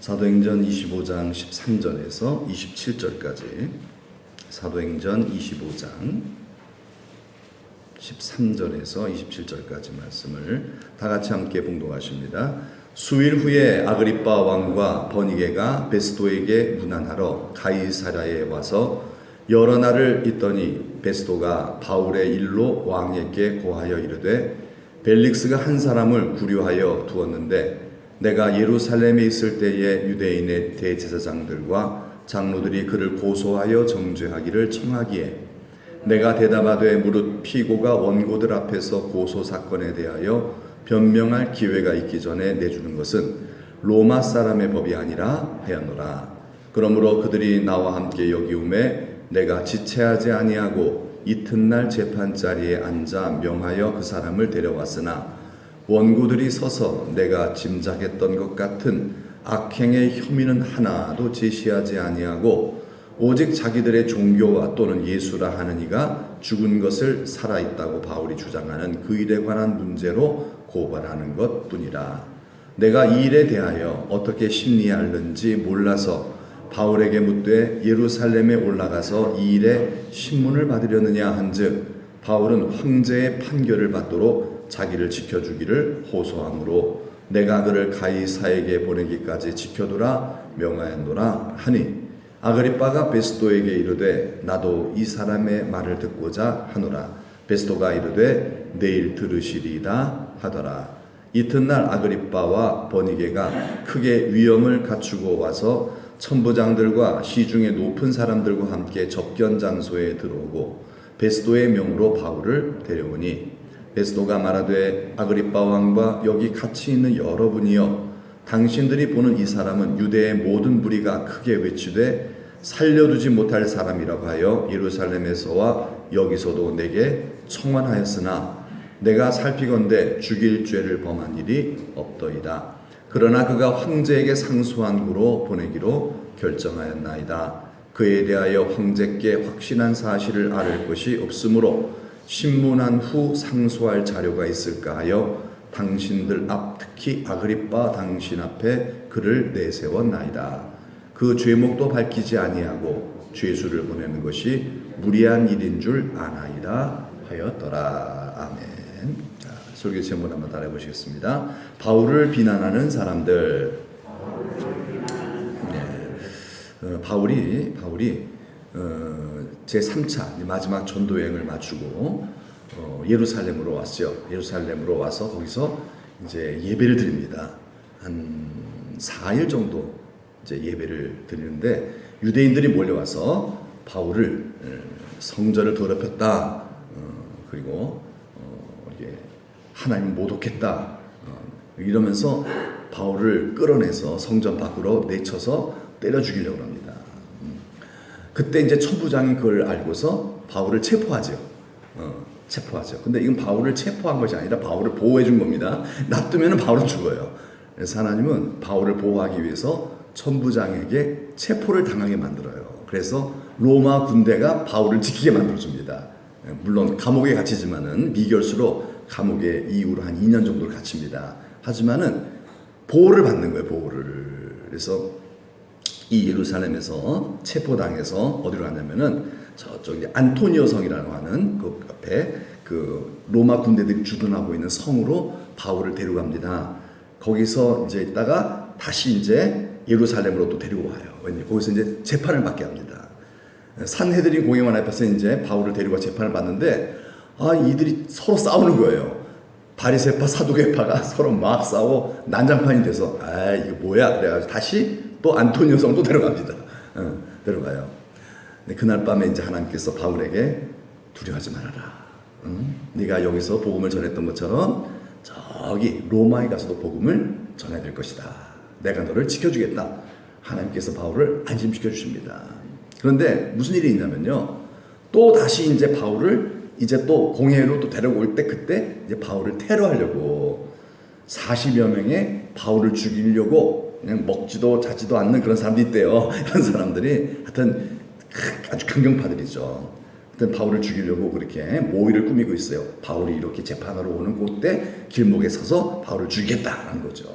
사도행전 25장 13절에서 27절까지 사도행전 25장 13절에서 27절까지 말씀을 다 같이 함께 봉독하십니다. 수일 후에 아그리빠 왕과 버니게가 베스도에게 문안하러 가이사랴에 와서 여러 날을 있더니 베스도가 바울의 일로 왕에게 고하여 이르되 벨릭스가 한 사람을 구류하여 두었는데 내가 예루살렘에 있을 때에 유대인의 대제사장들과 장로들이 그를 고소하여 정죄하기를 청하기에 내가 대답하되 무릇 피고가 원고들 앞에서 고소 사건에 대하여 변명할 기회가 있기 전에 내주는 것은 로마 사람의 법이 아니라 하였노라. 그러므로 그들이 나와 함께 여기움에 내가 지체하지 아니하고 이튿날 재판자리에 앉아 명하여 그 사람을 데려왔으나 원고들이 서서 내가 짐작했던 것 같은 악행의 혐의는 하나도 제시하지 아니하고 오직 자기들의 종교와 또는 예수라 하는 이가 죽은 것을 살아있다고 바울이 주장하는 그 일에 관한 문제로 고발하는 것뿐이라. 내가 이 일에 대하여 어떻게 심리하는지 몰라서 바울에게 묻되 예루살렘에 올라가서 이 일에 신문을 받으려느냐 한즉 바울은 황제의 판결을 받도록 자기를 지켜주기를 호소하므로 내가 그를 가이사에게 보내기까지 지켜두라 명하였노라 하니 아그리빠가 베스도에게 이르되 나도 이 사람의 말을 듣고자 하노라. 베스도가 이르되 내일 들으시리이다 하더라. 이튿날 아그리빠와 버니게가 크게 위엄을 갖추고 와서 천부장들과 시중의 높은 사람들과 함께 접견 장소에 들어오고 베스도의 명으로 바울을 데려오니 베스도가 말하되 아그리빠 왕과 여기 같이 있는 여러분이여 당신들이 보는 이 사람은 유대의 모든 무리가 크게 외치되 살려두지 못할 사람이라고 하여 예루살렘에서와 여기서도 내게 청원하였으나 내가 살피건대 죽일 죄를 범한 일이 없더이다. 그러나 그가 황제에게 상소한 후로 보내기로 결정하였나이다. 그에 대하여 황제께 확신한 사실을 아를 것이 없으므로 신문한 후 상소할 자료가 있을까 하여 당신들 앞 특히 아그리빠 당신 앞에 그를 내세웠나이다. 그 죄목도 밝히지 아니하고 죄수를 보내는 것이 무리한 일인 줄 아나이다 하였더라. 아멘. 자, 설교 제목 한번 따라해 보시겠습니다. 바울을 비난하는 사람들. 네. 바울이 제3차 마지막 전도 여행을 마치고 예루살렘으로 왔죠. 예루살렘으로 와서 거기서 이제 예배를 드립니다. 한 4일 정도 이제 예배를 드리는데 유대인들이 몰려와서 바울을 성전을 더럽혔다. 그리고 이게 하나님 모독했다. 이러면서 바울을 끌어내서 성전 밖으로 내쳐서 때려 죽이려고 합니다. 그때 이제 천부장이 그걸 알고서 바울을 체포하죠. 체포하죠. 근데 이건 바울을 체포한 것이 아니라 바울을 보호해 준 겁니다. 놔두면 바울은 죽어요. 그래서 하나님은 바울을 보호하기 위해서 천부장에게 체포를 당하게 만들어요. 그래서 로마 군대가 바울을 지키게 만들어줍니다. 물론 감옥에 갇히지만은 미결수로 감옥에 이후로 한 2년 정도를 갇힙니다. 하지만은 보호를 받는 거예요. 보호를. 그래서 이 예루살렘에서 체포당해서 어디로 갔냐면은 저쪽 이제 안토니오 성이라고 하는 그 옆에 그 로마 군대들이 주둔하고 있는 성으로 바울을 데려갑니다. 거기서 이제 있다가 다시 이제 예루살렘으로 또 데리고 와요. 왜냐면 거기서 이제 재판을 받게 합니다. 산헤드린 공회관 앞에서 이제 바울을 데리고 재판을 받는데 이들이 서로 싸우는 거예요. 바리새파 사두개파가 서로 막 싸우고 난장판이 돼서 이게 뭐야 그래가지고 다시 또 안토니오 성도 데려갑니다. 데려가요. 근데 그날 밤에 이제 하나님께서 바울에게 두려워하지 말아라. 네가 여기서 복음을 전했던 것처럼 저기 로마에 가서도 복음을 전해야 될 것이다. 내가 너를 지켜주겠다. 하나님께서 바울을 안심시켜 주십니다. 그런데 무슨 일이 있냐면요. 또 다시 이제 바울을 이제 또 공회로 또 데려올 때 그때 이제 바울을 테러하려고 40여 명의 바울을 죽이려고 그냥 먹지도 자지도 않는 그런 사람들이 있대요. 이런 사람들이 하여튼 아주 강경파들이죠. 하여튼 바울을 죽이려고 그렇게 모의를 꾸미고 있어요. 바울이 이렇게 재판하러 오는 그때 길목에 서서 바울을 죽이겠다라는 거죠.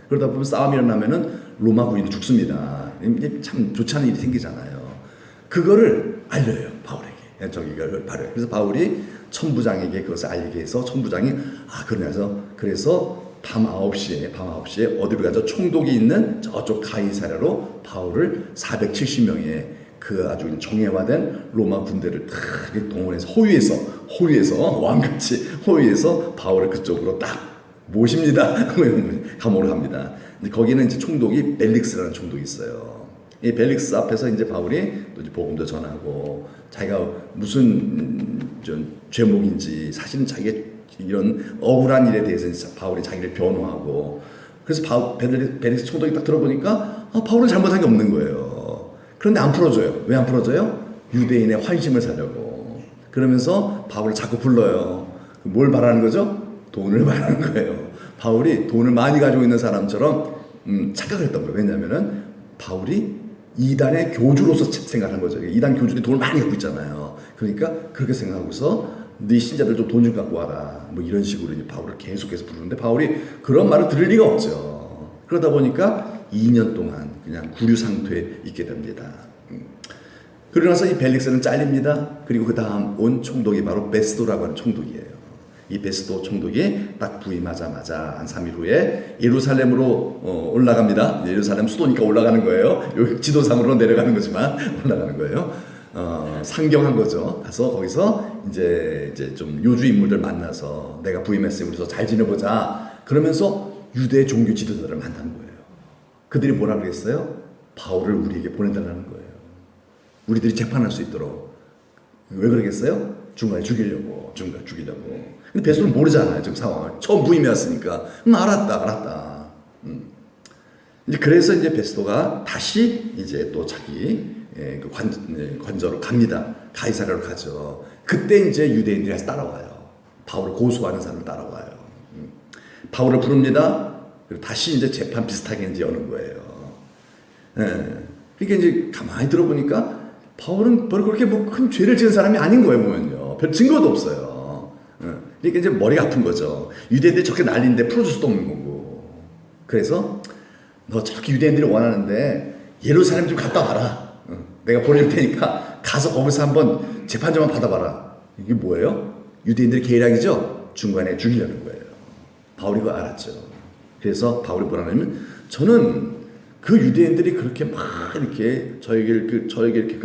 그러다 보면 싸움이 일어나면은 로마 군인이 죽습니다. 이게 참 좋지 않은 일이 생기잖아요. 그거를 알려요, 바울에게. 저기가 바로. 그래서 바울이 천부장에게 그것을 알게 해서 천부장이 그래서 밤 9시에 어디로 가죠? 총독이 있는 저쪽 가이사랴로 바울을 470명의 그 아주 정예화된 로마 군대를 다 동원해서 호위해서 왕같이 호위해서 바울을 그쪽으로 딱 모십니다. 감옥으로 갑니다. 거기는 이제 총독이 벨릭스라는 총독이 있어요. 이 벨릭스 앞에서 이제 바울이 또 이제 복음도 전하고 자기가 무슨 죄목인지 사실은 자기가 이런 억울한 일에 대해서 바울이 자기를 변호하고 그래서 벨릭스 총독이 딱 들어보니까 바울은 잘못한 게 없는 거예요. 그런데 안 풀어줘요. 왜 안 풀어줘요? 유대인의 환심을 사려고. 그러면서 바울을 자꾸 불러요. 뭘 말하는 거죠? 돈을 말하는 거예요. 바울이 돈을 많이 가지고 있는 사람처럼 착각을 했던 거예요. 왜냐하면은 바울이 이단의 교주로서 생각한 거죠. 이단 교주들이 돈을 많이 갖고 있잖아요. 그러니까 그렇게 생각하고서 네 신자들 좀 돈 좀 갖고 와라. 뭐 이런 식으로 이제 바울을 계속해서 부르는데 바울이 그런 말을 들을 리가 없죠. 그러다 보니까 2년 동안 그냥 구류 상태에 있게 됩니다. 그러고 나서 이 벨릭스는 잘립니다. 그리고 그 다음 온 총독이 바로 베스도라고 하는 총독이에요. 이 베스도 총독이 딱 부임하자마자 한 3일 후에 예루살렘으로 올라갑니다. 예루살렘 수도니까 올라가는 거예요. 여기 지도상으로 내려가는 거지만 올라가는 거예요. 상경한 거죠. 가서 거기서 이제 좀 요주 인물들 만나서 내가 부임했으니 우리서 잘 지내보자. 그러면서 유대 종교 지도자를 만난 거예요. 그들이 뭐라 그랬어요? 바울을 우리에게 보내달라는 거예요. 우리들이 재판할 수 있도록. 왜 그러겠어요? 중간에 죽이려고. 근데 베스도는 모르잖아요, 지금 상황을. 처음 부임이었으니까. 알았다. 이제 그래서 이제 베스도가 다시 이제 또 자기 그 관저로 갑니다. 가이사랴로 가죠. 그때 이제 유대인들이 따라와요. 바울을 고소하는 사람을 따라와요. 바울을 부릅니다. 그리고 다시 이제 재판 비슷하게 이제 여는 거예요. 그러니까 이제 가만히 들어보니까 바울은 별로 그렇게 뭐 큰 죄를 지은 사람이 아닌 거예요, 보면요. 별 증거도 없어요. 그러니까 이제 머리가 아픈 거죠. 유대인들이 저렇게 난리인데 풀어줄 수도 없는 거고. 그래서 너 저렇게 유대인들이 원하는데 예루살렘 좀 갔다 와라. 내가 보낼 테니까 가서 거기서 한번 재판 좀 받아봐라. 이게 뭐예요? 유대인들의 계략이죠. 중간에 죽이려는 거예요. 바울이 그거 알았죠. 그래서 바울이 뭐라냐면 저는 그 유대인들이 그렇게 막 이렇게 저에게 이렇게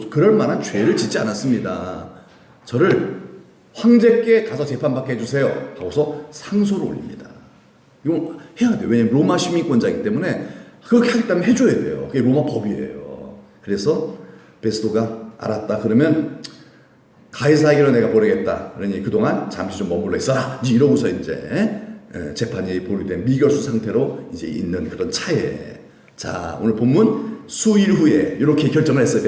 그럴 만한 죄를 짓지 않았습니다. 저를 황제께 가서 재판받게 해주세요. 하고서 상소를 올립니다. 이건 해야 돼요. 왜냐하면 로마 시민권자이기 때문에 그렇게 하겠다면 해줘야 돼요. 그게 로마 법이에요. 그래서 베스도가 알았다. 그러면 가이사에게로 내가 보내겠다. 그러니 그동안 잠시 좀 머물러 있어라. 이러고서 이제 재판이 보류된 미결수 상태로 이제 있는 그런 차에 자 오늘 본문 수일 후에 이렇게 결정을 했어요.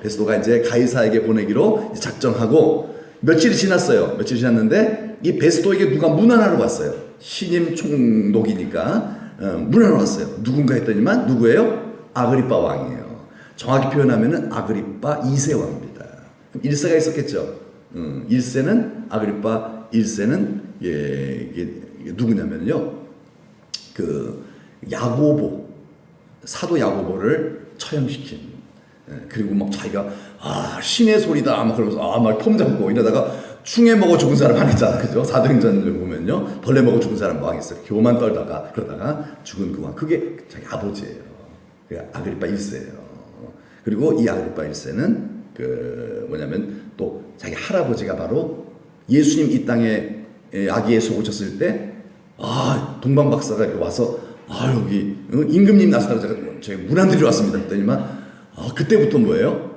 베스도가 이제 가이사에게 보내기로 작정하고 며칠이 지났어요. 며칠이 지났는데 이 베스도에게 누가 문안하러 왔어요. 신임 총독이니까 문안하러 왔어요. 누군가 했더니만 누구예요? 아그리빠 왕이에요. 정확히 표현하면은 아그리빠 2세 왕입니다. 그럼 1세가 있었겠죠. 1세는 아그리빠 1세는 이게 누구냐면요. 그 사도 야고보를 처형시킨. 그리고 막 자기가 신의 소리다 막 그러면서 막 폼 잡고 이러다가 충에 먹어 죽은 사람 안 있잖아, 그죠? 사도행전을 보면요, 벌레 먹어 죽은 사람 왕 있어요. 교만 떨다가 그러다가 죽은 그 왕, 그게 자기 아버지예요. 아그리빠 1세예요. 그리고 이 아그리빠 1세는 그 뭐냐면 또 자기 할아버지가 바로 예수님 이 땅에 아기 예수 오셨을 때 동방 박사가 이렇게 와서 여기 임금님 나서다가 제가 문안드리러 왔습니다. 그랬더니만 그때부터 뭐예요?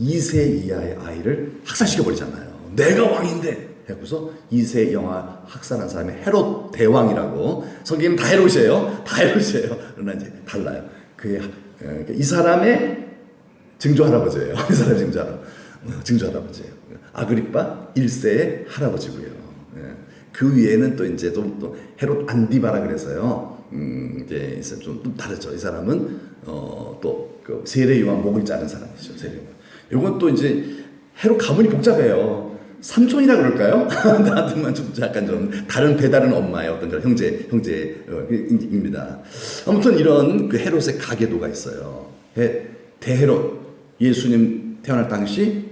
2세 이하의 아이를 학살시켜버리잖아요. 내가 왕인데 해고서 2세 이하 학살한 사람이 헤롯 대왕이라고. 성경에는 다 헤롯이에요. 그러나 이제 달라요. 이 사람의 증조 할아버지예요. 이 사람의 증조 할아버지예요. 아그리빠 1세의 할아버지고요. 그 위에는 또 이제 또 헤롯 안디바라 그래서요. 이제 좀 다르죠. 이 사람은 또 세례 요한 목을 자른 사람이죠. 세례 요한. 요건 또 이제 헤롯 가문이 복잡해요. 삼촌이라 그럴까요? 나한테만 좀 약간 좀 다른 배다른 엄마의 어떤 그런 형제입니다. 아무튼 이런 그 헤롯의 가계도가 있어요. 대헤롯 예수님 태어날 당시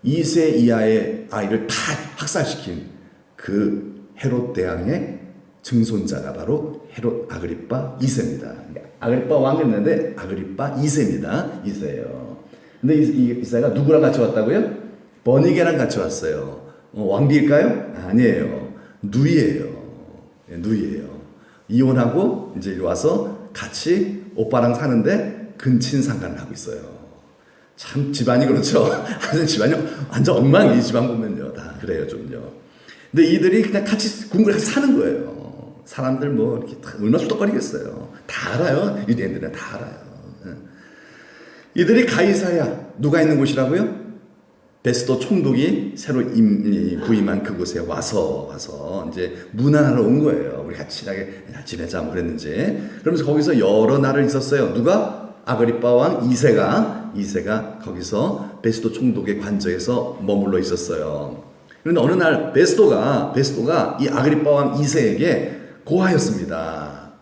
2세 이하의 아이를 다 학살시킨 그 헤롯 대왕의 증손자가 바로 헤롯 아그리파 2세입니다. 아그리파 왕이 있는데 아그리파 2세입니다. 2세예요. 근데 이 세가 누구랑 같이 왔다고요? 버니게랑 같이 왔어요. 왕비일까요? 아니에요. 누이예요. 누이예요. 이혼하고 이제 와서 같이 오빠랑 사는데 근친상간을 하고 있어요. 참 집안이 그렇죠. 집안이 완전 엉망이 집안 보면요. 다 그래요 좀요. 근데 이들이 그냥 같이 궁궐에 같이 사는 거예요. 사람들 뭐 이렇게 얼마나 수덕거리겠어요. 다 알아요. 유대인들은 다 알아요. 이들이 가이사야 누가 있는 곳이라고요? 베스도 총독이 새로 부임한 그곳에 와서 이제 문안하러 온 거예요. 우리 같이 친하게 지내자 뭐 그랬는지. 그러면서 거기서 여러 날을 있었어요. 누가? 아그리파 왕 2세가 거기서 베스도 총독의 관저에서 머물러 있었어요. 그런데 어느 날 베스도가 이 아그리파 왕 2세에게 고하였습니다.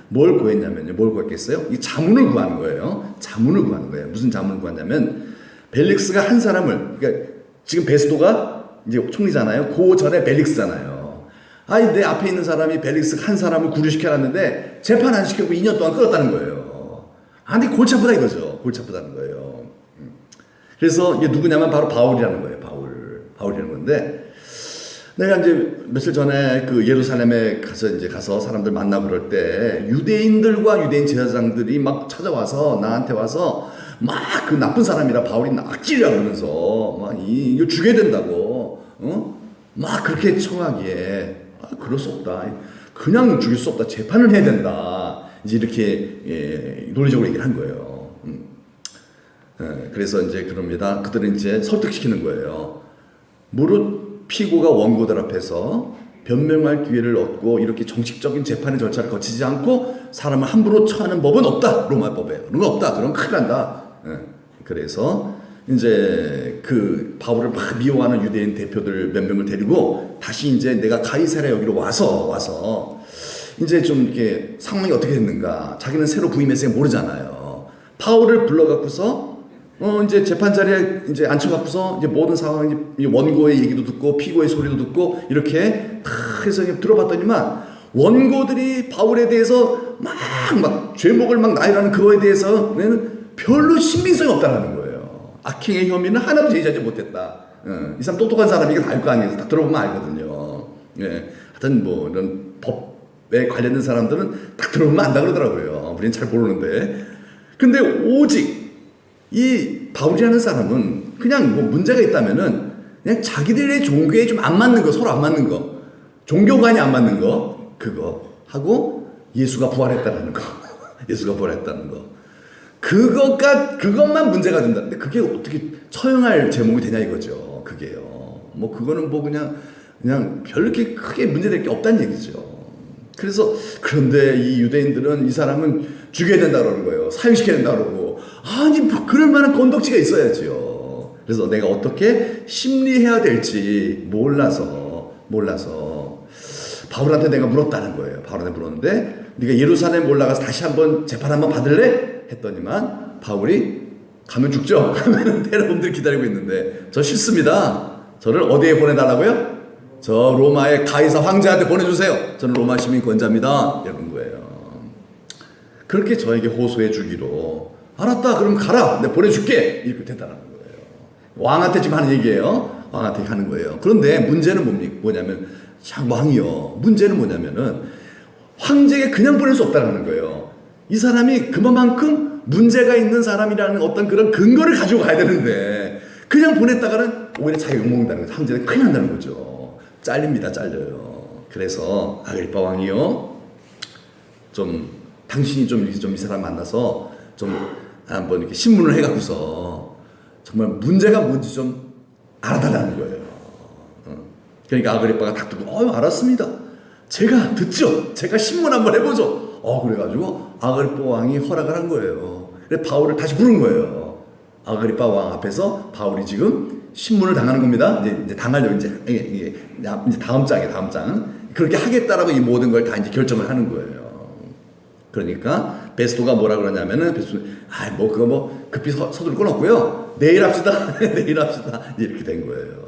뭘 구했냐면요. 뭘 구했겠어요? 이 자문을 구하는 거예요. 자문을 구하는 거예요. 무슨 자문을 구하냐면 벨릭스가 한 사람을, 그러니까 지금 베스도가 이제 총리잖아요. 그 전에 벨릭스잖아요. 아니 내 앞에 있는 사람이 벨릭스 한 사람을 구류시켜놨는데 재판 안 시키고 2년 동안 끌었다는 거예요. 아니 골치 아프다 이거죠. 골치 아프다는 거예요. 그래서 이게 누구냐면 바로 바울이라는 거예요. 바울이라는 건데 내가 이제 며칠 전에 그 예루살렘에 가서 사람들 만나고 그럴 때 유대인들과 유대인 제사장들이 막 찾아와서 나한테 와서 막 그 나쁜 사람이라 바울이 낙질이라 그러면서 막 이거 죽여야 된다고 막 그렇게 청하기에 그럴 수 없다. 그냥 죽일 수 없다. 재판을 해야 된다. 이제 이렇게 논리적으로 얘기를 한 거예요. 그래서 이제 그럽니다. 그들은 이제 설득시키는 거예요. 무릇 피고가 원고들 앞에서 변명할 기회를 얻고 이렇게 정식적인 재판의 절차를 거치지 않고 사람을 함부로 처하는 법은 없다. 로마법에 그런 거 없다. 그럼 큰일 난다. 그래서 이제 그 바울을 막 미워하는 유대인 대표들 몇 명을 데리고 다시 이제 내가 가이사랴 여기로 와서 이제 좀 이렇게 상황이 어떻게 됐는가. 자기는 새로 부임했으니까 모르잖아요. 바울을 불러갖고서 이제 재판 자리에 이제 앉혀갖고서 이제 모든 상황, 원고의 얘기도 듣고 피고의 소리도 듣고 이렇게 다 해서 들어봤더니만 원고들이 바울에 대해서 막 죄목을 막 나열하는 그거에 대해서는 별로 신빙성이 없다라는 거예요. 악행의 혐의는 하나도 제기하지 못했다. 이 사람 똑똑한 사람이니까 알 거 아니에요. 딱 들어보면 알거든요. 하여튼 뭐 이런 법에 관련된 사람들은 딱 들어보면 안다 그러더라고요. 우리는 잘 모르는데. 근데 오직 이 바울이라는 사람은 그냥 뭐 문제가 있다면은 그냥 자기들의 종교에 좀 안 맞는 거, 서로 안 맞는 거, 종교관이 안 맞는 거, 그거 하고 예수가 부활했다는 거, 예수가 부활했다는 거. 그것만 문제가 된다. 근데 그게 어떻게 처형할 제목이 되냐 이거죠. 그게요. 뭐 그거는 뭐 그냥 별 이렇게 크게 문제될 게 없다는 얘기죠. 그래서 그런데 이 유대인들은 이 사람은 죽여야 된다 그러는 거예요. 사형시켜야 된다 그러고. 아니 뭐 그럴 만한 건덕지가 있어야죠. 그래서 내가 어떻게 심리해야 될지 몰라서 바울한테 내가 물었다는 거예요. 바울한테 물었는데 네가 예루살렘 올라가서 다시 한번 재판 한번 받을래? 했더니만 바울이 가면 죽죠. 가면은 테러범들이 기다리고 있는데 저 싫습니다. 저를 어디에 보내달라고요? 저 로마의 가이사 황제한테 보내주세요. 저는 로마 시민권자입니다. 이런 거예요. 그렇게 저에게 호소해 주기로 알았다. 그럼 가라. 내가 보내줄게. 이렇게 된다는 거예요. 왕한테 지금 하는 얘기예요. 왕한테 하는 거예요. 그런데 문제는 뭐냐면 왕이요. 문제는 뭐냐면은 황제에게 그냥 보낼 수 없다는 거예요. 이 사람이 그만큼 문제가 있는 사람이라는 어떤 그런 근거를 가지고 가야 되는데 그냥 보냈다가는 오히려 자기가 욕먹는다는 거죠. 황제는 큰일 난다는 거죠. 잘려요. 그래서 아그리파 왕이요. 당신이 이 사람 만나서 한번 이렇게 신문을 해갖고서 정말 문제가 뭔지 좀 알아달라는 거예요. 그러니까 아그리파가 딱 듣고 알았습니다. 제가 듣죠. 제가 신문 한번 해보죠. 그래가지고 아그리파 왕이 허락을 한 거예요. 그래서 바울을 다시 부른 거예요. 아그리파 왕 앞에서 바울이 지금 신문을 당하는 겁니다. 이제 당하려고 이제 다음 장 그렇게 하겠다라고 이 모든 걸 다 이제 결정을 하는 거예요. 그러니까 베스토가 뭐라 그러냐면은 베스토 뭐 그거 뭐 급히 서두를 건 없고요. 내일 합시다. 내일 합시다. 이렇게 된 거예요.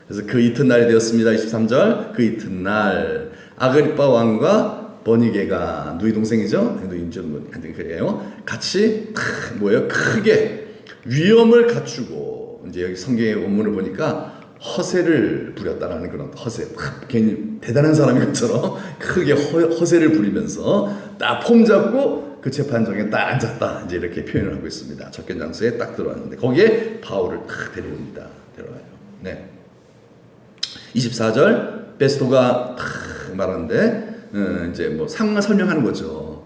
그래서 그 이튿날이 되었습니다. 23절 그 이튿날 아그리파 왕과 버니게가 누이 동생이죠. 누이인좀 그래요. 같이 뭐예요? 크게 위엄을 갖추고 이제 여기 성경의 원문을 보니까 허세를 부렸다라는 그런 허세. 괜히 대단한 사람인 것처럼 크게 허세를 부리면서 딱 폼 잡고 그 재판정에 딱 앉았다. 이제 이렇게 표현을 하고 있습니다. 접견 장소에 딱 들어왔는데 거기에 바울을 딱 데려옵니다. 데려와요. 네. 24절 베스토가 딱 말하는데 이제 뭐 상황을 설명하는 거죠.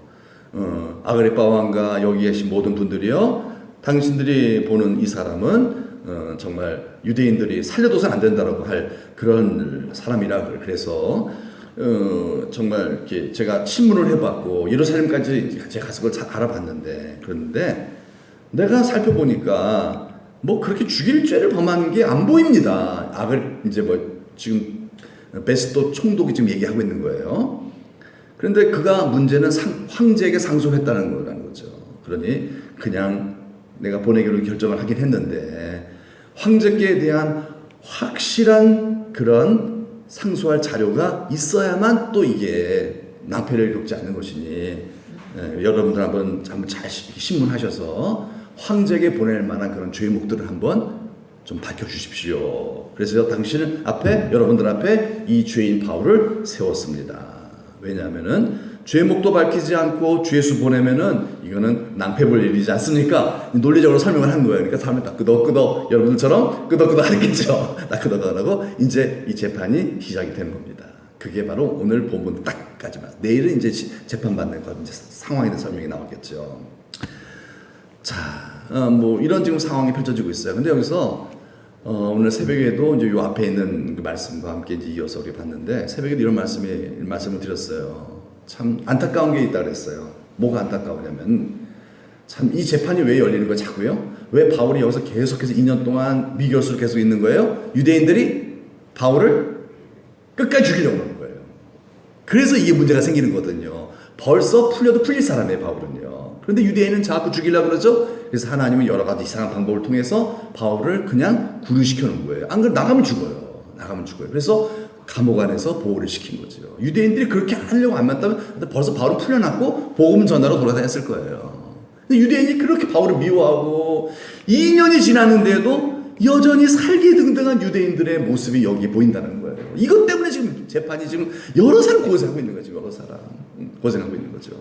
아그리파 왕과 여기 계신 모든 분들이요, 당신들이 보는 이 사람은 정말 유대인들이 살려둬서는 안 된다라고 할 그런 사람이라. 그래서 정말 이렇게 제가 신문을 해봤고 예루살렘까지 제가 가서 그걸 잘 알아봤는데, 그런데 내가 살펴보니까 뭐 그렇게 죽일 죄를 범한 게 안 보입니다. 이제 뭐 지금 베스토 총독이 지금 얘기하고 있는 거예요. 그런데 그가 문제는 황제에게 상소했다는 거라는 거죠. 그러니 그냥 내가 보내기로 결정을 하긴 했는데 황제께 대한 확실한 그런 상소할 자료가 있어야만 또 이게 낭패를 겪지 않는 것이니, 여러분들 한번 잘 신문하셔서 황제에게 보낼 만한 그런 죄목들을 한번 좀 밝혀주십시오. 그래서 당신 앞에, 여러분들 앞에 이 죄인 바울을 세웠습니다. 왜냐하면은 죄목도 밝히지 않고 죄수 보내면은 이거는 낭패 볼 일이지 않습니까? 논리적으로 설명을 한 거예요. 그러니까 사람이 딱 끄덕끄덕, 여러분들처럼 끄덕끄덕 하겠죠. 딱 끄덕끄덕하고 이제 이 재판이 시작이 되는 겁니다. 그게 바로 오늘 본문 딱까지만. 내일은 이제 재판받는 거, 이제 상황에 대한 설명이 나오겠죠. 자, 뭐 이런 지금 상황이 펼쳐지고 있어요. 근데 여기서 오늘 새벽에도 이제 요 앞에 있는 그 말씀과 함께 이제 이어서 우리 봤는데, 새벽에도 이런 말씀을 드렸어요. 참 안타까운 게 있다 그랬어요. 뭐가 안타까우냐면, 참 이 재판이 왜 열리는 거예요? 자꾸요? 왜 바울이 여기서 계속해서 2년 동안 미결수로 계속 있는 거예요? 유대인들이 바울을 끝까지 죽이려고 하는 거예요. 그래서 이게 문제가 생기는 거거든요. 벌써 풀려도 풀릴 사람이에요, 바울은요. 그런데 유대인은 자꾸 죽이려고 그러죠. 그래서 하나님은 여러 가지 이상한 방법을 통해서 바울을 그냥 구류시켜 놓은 거예요. 안 그러면 나가면 죽어요. 그래서 감옥 안에서 보호를 시킨 거죠. 유대인들이 그렇게 하려고 안 맞다면 벌써 바울을 풀려났고 복음 전하러 돌아다녔을 거예요. 근데 유대인이 그렇게 바울을 미워하고 2년이 지났는데도 여전히 살기등등한 유대인들의 모습이 여기 보인다는 거예요. 이것 때문에 지금 재판이 지금 여러 사람 고생하고 있는 거죠. 여러 사람 고생하고 있는 거죠.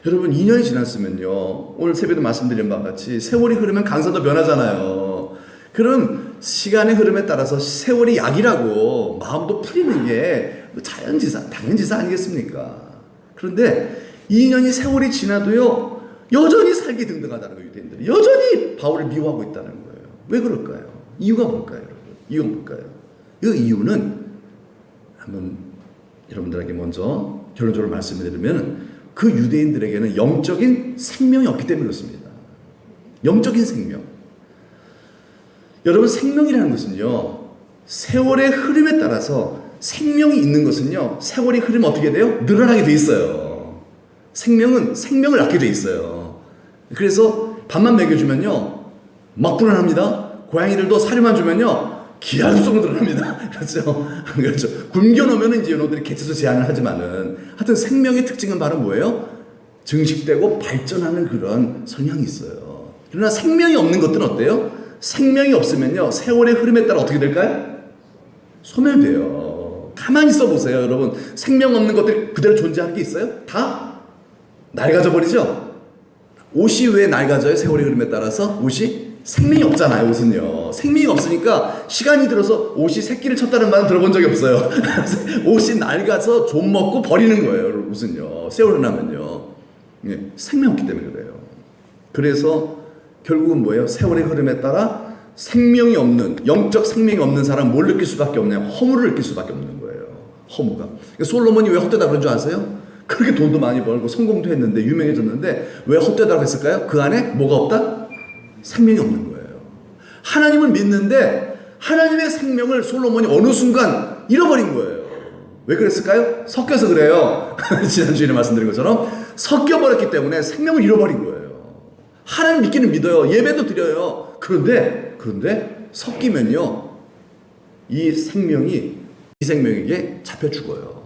여러분, 2년이 지났으면요, 오늘 새벽에도 말씀드린 바와 같이 세월이 흐르면 강산도 변하잖아요. 그럼 시간의 흐름에 따라서 세월이 약이라고 마음도 풀리는 게 자연지사, 당연지사 아니겠습니까? 그런데 2년이 세월이 지나도요, 여전히 살기등등하다는 거예요. 유대인들이 여전히 바울을 미워하고 있다는 거예요. 왜 그럴까요? 이유가 뭘까요, 여러분? 이유가 뭘까요? 이 이유는 한번 여러분들에게 먼저 결론적으로 말씀드리면, 그 유대인들에게는 영적인 생명이 없기 때문에 그렇습니다. 영적인 생명. 여러분, 생명이라는 것은요, 세월의 흐름에 따라서 생명이 있는 것은요, 세월이 흐르면 어떻게 돼요? 늘어나게 돼 있어요. 생명은 생명을 낳게 돼 있어요. 그래서 밥만 먹여주면요, 막 불어납니다. 고양이들도 사료만 주면요, 기하급수로 늘어납니다. 그렇죠? 그렇죠. 굶겨놓으면 이제 이놈들이 개체수 제한을 하지만은, 하여튼 생명의 특징은 바로 뭐예요? 증식되고 발전하는 그런 성향이 있어요. 그러나 생명이 없는 것들은 어때요? 생명이 없으면요, 세월의 흐름에 따라 어떻게 될까요? 소멸돼요. 가만히 있어 보세요, 여러분. 생명 없는 것들이 그대로 존재하는 게 있어요? 다 낡아져 버리죠? 옷이 왜 낡아져요? 세월의 흐름에 따라서? 옷이 생명이 없잖아요. 옷은요, 생명이 없으니까 시간이 들어서 옷이 새끼를 쳤다는 말은 들어본 적이 없어요. 옷이 낡아서 좀 먹고 버리는 거예요. 옷은요, 세월이 나면요. 예, 생명 없기 때문에 그래요. 그래서 결국은 뭐예요? 세월의 흐름에 따라 생명이 없는, 영적 생명이 없는 사람은 뭘 느낄 수밖에 없냐면 허물을 느낄 수밖에 없는 거예요. 허무가. 솔로몬이 왜 헛되다 그런 줄 아세요? 그렇게 돈도 많이 벌고 성공도 했는데 유명해졌는데 왜 헛되다고 했을까요? 그 안에 뭐가 없다? 생명이 없는 거예요. 하나님을 믿는데 하나님의 생명을 솔로몬이 어느 순간 잃어버린 거예요. 왜 그랬을까요? 섞여서 그래요. 지난주에 말씀드린 것처럼 섞여버렸기 때문에 생명을 잃어버린 거예요. 하나님 믿기는 믿어요. 예배도 드려요. 그런데 섞이면요, 이 생명이 비생명에게 잡혀 죽어요.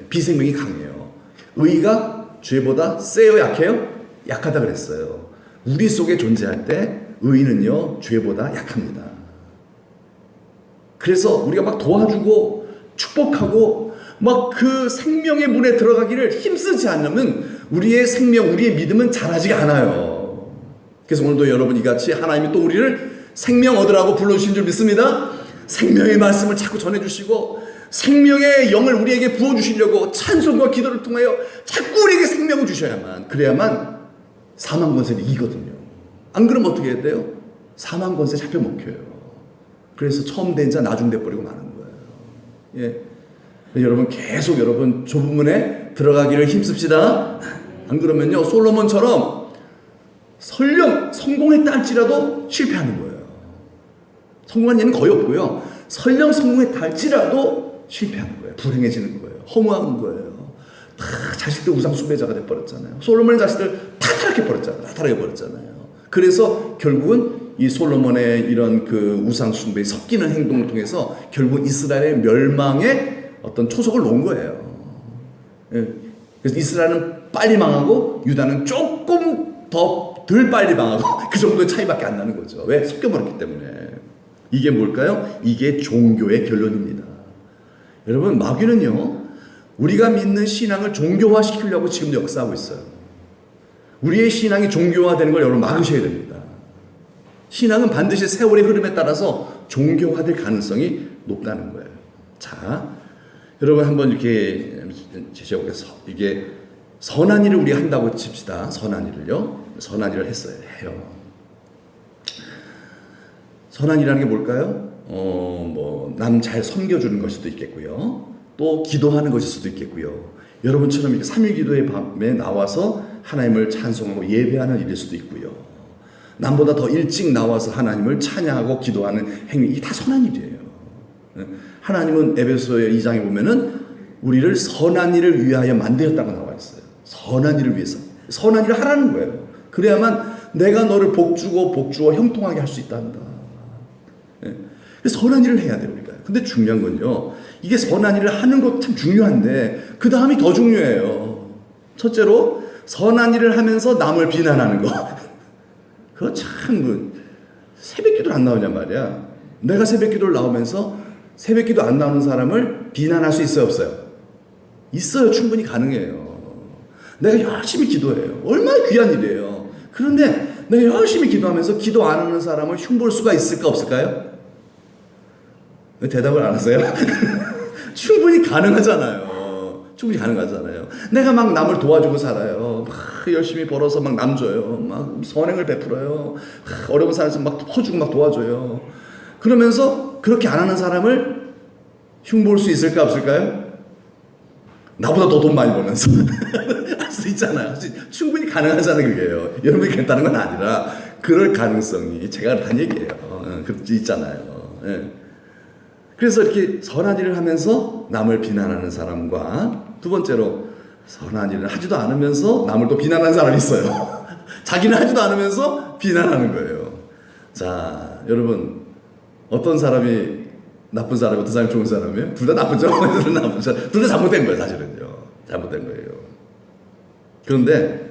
비생명이 강해요. 의가 죄보다 세요, 약해요? 약하다 그랬어요. 우리 속에 존재할 때 의는요, 죄보다 약합니다. 그래서 우리가 막 도와주고 축복하고 막 그 생명의 문에 들어가기를 힘쓰지 않으면 우리의 생명, 우리의 믿음은 자라지가 않아요. 그래서 오늘도 여러분 이같이 하나님이 또 우리를 생명 얻으라고 불러주신 줄 믿습니다. 생명의 말씀을 자꾸 전해주시고 생명의 영을 우리에게 부어주시려고 찬송과 기도를 통하여 자꾸 우리에게 생명을 주셔야만, 그래야만 사망 권세를 이기거든요. 안 그러면 어떻게 해야 돼요? 사망 권세 잡혀 먹혀요. 그래서 처음 된 자 나중 돼버리고 마는 거예요. 예. 여러분 계속 여러분 좁은 문에 들어가기를 힘씁시다. 안 그러면요, 솔로몬처럼 설령 성공했다 할지라도 실패하는 거예요. 성공한 예는 거의 없고요. 설령 성공했다 할지라도 실패하는 거예요. 불행해지는 거예요. 허무한 거예요. 다 자식들 우상 숭배자가 돼버렸잖아요. 솔로몬의 자식들 다 타락해버렸잖아요. 그래서 결국은 이 솔로몬의 이런 그 우상 숭배 섞이는 행동을 통해서 결국 이스라엘의 멸망에 어떤 초석을 놓은 거예요. 그래서 이스라엘은 빨리 망하고 유다는 조금 더 덜 빨리 망하고 그 정도의 차이밖에 안 나는 거죠. 왜? 섞여버렸기 때문에. 이게 뭘까요? 이게 종교의 결론입니다. 여러분, 마귀는요, 우리가 믿는 신앙을 종교화시키려고 지금도 역사하고 있어요. 우리의 신앙이 종교화되는 걸 여러분 막으셔야 됩니다. 신앙은 반드시 세월의 흐름에 따라서 종교화될 가능성이 높다는 거예요. 자, 여러분 한번 이렇게 제시해보겠습니다. 이게 선한 일을 우리 한다고 칩시다. 선한 일을요. 선한 일을 해요. 선한 일이라는 게 뭘까요? 남 잘 섬겨주는 것일 수도 있겠고요. 또 기도하는 것일 수도 있겠고요. 여러분처럼 이렇게 3일 기도의 밤에 나와서 하나님을 찬송하고 예배하는 일일 수도 있고요. 남보다 더 일찍 나와서 하나님을 찬양하고 기도하는 행위, 이게 다 선한 일이에요. 하나님은 에베소의 2장에 보면은 우리를 선한 일을 위하여 만들었다고 나와 있어요. 선한 일을 위해서. 선한 일을 하라는 거예요. 그래야만 내가 너를 복주어 형통하게 할 수 있단다. 선한 일을 해야 돼요, 우리가. 근데 중요한 건요, 이게 선한 일을 하는 것 참 중요한데 그 다음이 더 중요해요. 첫째로 선한 일을 하면서 남을 비난하는 거. 그거 참 새벽기도를 안 나오냔 말이야. 내가 새벽기도를 나오면서 새벽기도 안 나오는 사람을 비난할 수 있어요, 없어요? 있어요. 충분히 가능해요. 내가 열심히 기도해요. 얼마나 귀한 일이에요. 그런데 내가 열심히 기도하면서 기도 안 하는 사람을 흉볼 수가 있을까 없을까요? 왜 대답을 안 하세요? 충분히 가능하잖아요. 충분히 가능하잖아요. 내가 막 남을 도와주고 살아요. 막 열심히 벌어서 막 남 줘요. 막 선행을 베풀어요. 어려운 사람에서 막 퍼주고 막 도와줘요. 그러면서 그렇게 안 하는 사람을 흉볼 수 있을까 없을까요? 나보다 더 돈 많이 벌면서 할 수 있잖아요. 충분히 가능하잖아요. 그게요. 여러분이 그랬다는 건 아니라 그럴 가능성이 제가 그렇다는 얘기예요. 그렇지 있잖아요. 예. 그래서 이렇게 선한 일을 하면서 남을 비난하는 사람과, 두 번째로 선한 일을 하지도 않으면서 남을 또 비난하는 사람이 있어요. 자기는 하지도 않으면서 비난하는 거예요. 자, 여러분, 어떤 사람이 나쁜 사람이, 어떤 사람이 좋은 사람이에요? 둘 다 나쁘죠? 둘 다 잘못된 거예요, 사실은요. 잘못된 거예요. 그런데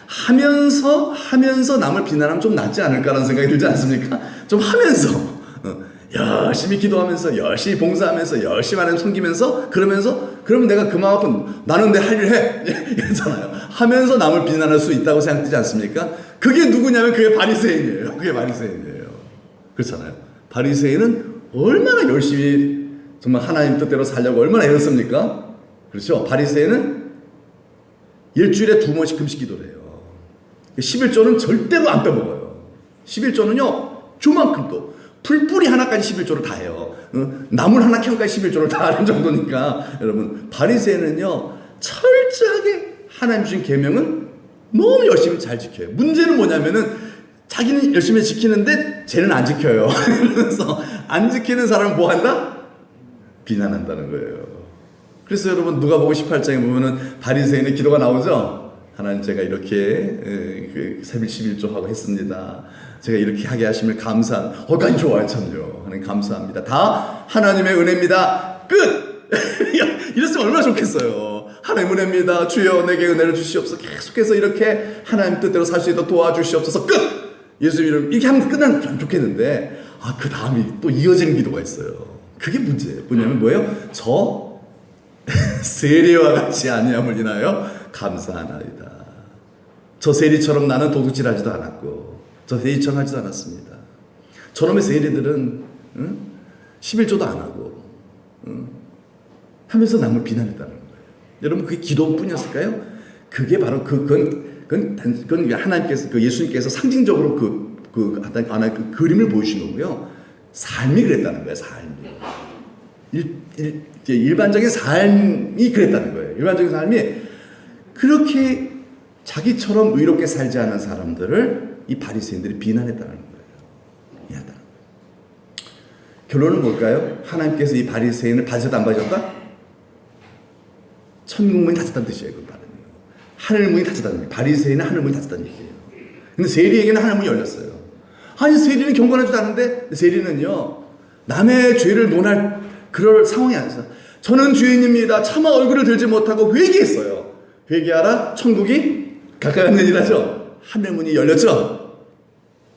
하면서 남을 비난하면 좀 낫지 않을까라는 생각이 들지 않습니까? 좀 하면서 열심히 기도하면서 열심히 봉사하면서 열심히 하나님 섬기면서 그러면 내가 그만큼 나는 내 할 일을 해 이러잖아요. 하면서 남을 비난할 수 있다고 생각되지 않습니까? 그게 누구냐면 그게 바리새인이에요. 그게 바리새인이에요. 그렇잖아요. 바리새인은 얼마나 열심히 정말 하나님 뜻대로 살려고 얼마나 애썼습니까? 그렇죠. 바리새인은 일주일에 2번씩 금식 기도를 해요. 11조는 절대로 안 빼먹어요. 11조는요 조만큼도 풀뿌리 하나까지 11조를 다 해요. 나물 하나 캐까지 11조를 다 하는 정도니까. 여러분, 바리새인은요 철저하게 하나님 주신 계명은 너무 열심히 잘 지켜요. 문제는 뭐냐면은 자기는 열심히 지키는데 쟤는 안 지켜요. 그래서 안 지키는 사람은 뭐 한다? 비난한다는 거예요. 그래서 여러분 누가복음 18장에 보면은 바리새인의 기도가 나오죠. 하나님, 제가 이렇게 새벽 11조하고 했습니다. 제가 이렇게 하게 하시면 감사한, 좋아요, 참요. 하나님 감사합니다. 다 하나님의 은혜입니다. 끝! 이랬으면 얼마나 좋겠어요. 하나님 은혜입니다. 주여 내게 은혜를 주시옵소서. 계속해서 이렇게 하나님 뜻대로 살 수 있도록 도와주시옵소서. 끝! 예수 이름 이렇게 하면 끝나면 좀 좋겠는데, 그 다음이 또 이어지는 기도가 있어요. 그게 문제예요. 뭐냐면 저 세리와 같이 아니함을 인하여 감사하나이다. 저 세리처럼 나는 도둑질하지도 않았고 저 세리처럼 하지도 않았습니다. 저놈의 세리들은 11조도 안 하고 하면서 남을 비난했다는 거예요. 여러분, 그게 기도뿐이었을까요? 그게 바로 그건 하나님께서, 예수님께서 상징적으로 그 그림을 보여주신 거고요. 삶이 그랬다는 거예요. 삶이 일반적인 삶이 그랬다는 거예요. 일반적인 삶이 그렇게 자기처럼 의롭게 살지 않은 사람들을 이 바리새인들이 비난했다는 거예요. 결론은 뭘까요? 하나님께서 이 바리새인을 받으셨다 안 받으셨다? 천국문이 닫혔다는 뜻이에요. 그 말은 하늘문이 닫혔다는 얘기예요. 바리새인은 하늘문이 닫혔다는 얘기예요. 근데 세리에게는 하늘문이 열렸어요. 아니, 세리는 경건하지도 않은데, 세리는요 남의 죄를 논할 그럴 상황이 아니었어요. 저는 죄인입니다. 차마 얼굴을 들지 못하고 회개했어요. 회개하라, 천국이 가까이 왔느니라죠. 하늘문이 열렸죠.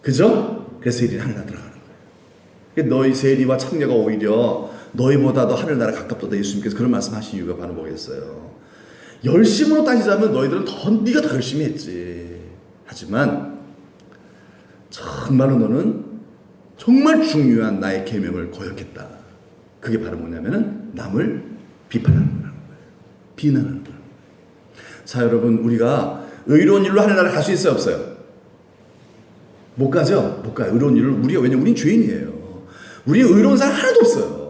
그죠? 그래서 세리는 하늘나라 들어가는 거예요. 너희 세리와 창녀가 오히려 너희보다도 하늘나라 가깝다. 예수님께서 그런 말씀하신 이유가 바로 뭐겠어요? 열심으로 따지자면 너희들은 네가 더 열심히 했지. 하지만 정말로 너는 정말 중요한 나의 계명을 거역했다. 그게 바로 뭐냐면은 남을 비판하는 거라는 거예요. 비난하는 거예요. 자, 여러분, 우리가 의로운 일로 하늘나라 갈 수 있어요, 없어요? 못 가죠? 못 가요. 의로운 일로. 왜냐면 우린 죄인이에요. 우리 의로운 사람 하나도 없어요.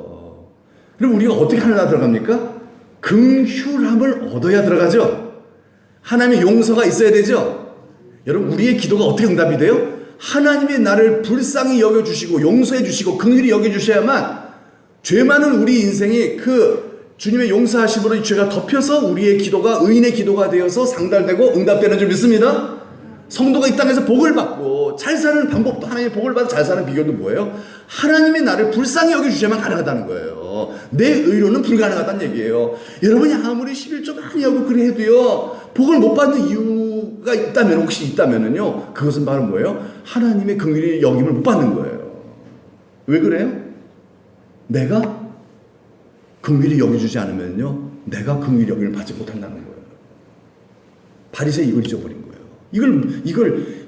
그럼 우리가 어떻게 하늘나라 들어갑니까? 긍휼함을 얻어야 들어가죠. 하나님의 용서가 있어야 되죠. 여러분, 우리의 기도가 어떻게 응답이 돼요? 하나님이 나를 불쌍히 여겨주시고 용서해 주시고 긍휼히 여겨주셔야만 죄 많은 우리 인생이 주님의 용서하심으로 이 죄가 덮여서 우리의 기도가 의인의 기도가 되어서 상달되고 응답되는 줄 믿습니다. 성도가 이 땅에서 복을 받고 잘 사는 방법도, 하나님의 복을 받아 잘 사는 비결도 뭐예요? 하나님이 나를 불쌍히 여겨주셔야만 가능하다는 거예요. 내 의로는 불가능하다는 얘기예요. 여러분이 아무리 11조 많이 하고 그래 해도요, 복을 못 받는 이유가 있다면, 혹시 있다면은요, 그것은 바로 뭐예요? 하나님의 긍휼히 여김을 못 받는 거예요. 왜 그래요? 내가 긍휼히 여겨주지 않으면요, 내가 긍휼히 여김을 받지 못한다는 거예요. 바리새인 이걸 잊어버린 거예요.